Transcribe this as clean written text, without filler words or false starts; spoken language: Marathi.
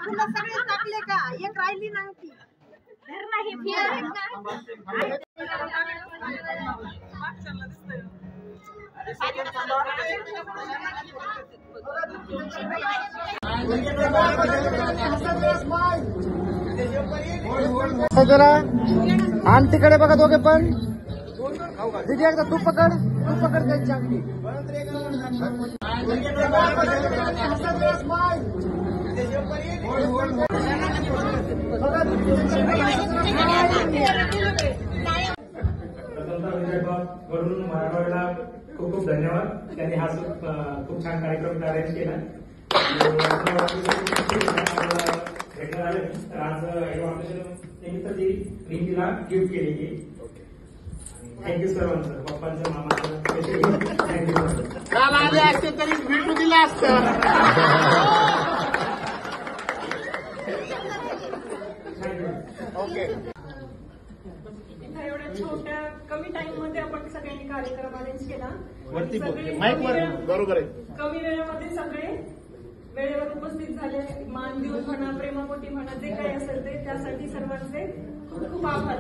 तुला सगळे टाकले का? एक राहिली नव्हती. धर नाही जरा आणि तिकडे बघा दोघे पण. दीदी एकदा तू पकड त्यांची अंगठी. वरून मराठवाड्याला खूप खूप धन्यवाद. त्यांनी हा खूप छान कार्यक्रम अरेंज केला. भेटण्यात आले तर आज निमित्त ती रिंकीला गिफ्ट केलेली. थँक्यू सर्वांचं, पप्पांचं, मामाचं, थँक्यू. काल आले असते तरी भेटू दिलं असतं. ओके. एवढ्या छोट्या कमी टाइम मध्ये आपण सगळ्यांनी कार्यक्रम अरेंज केला. बरोबर आहे. कमी वेळेमध्ये सगळे वेळेवर उपस्थित झाले. मान देऊन म्हणा, प्रेमापोटी म्हणा, जे काही असेल ते, त्यासाठी सर्वांचे खूप खूप आभार.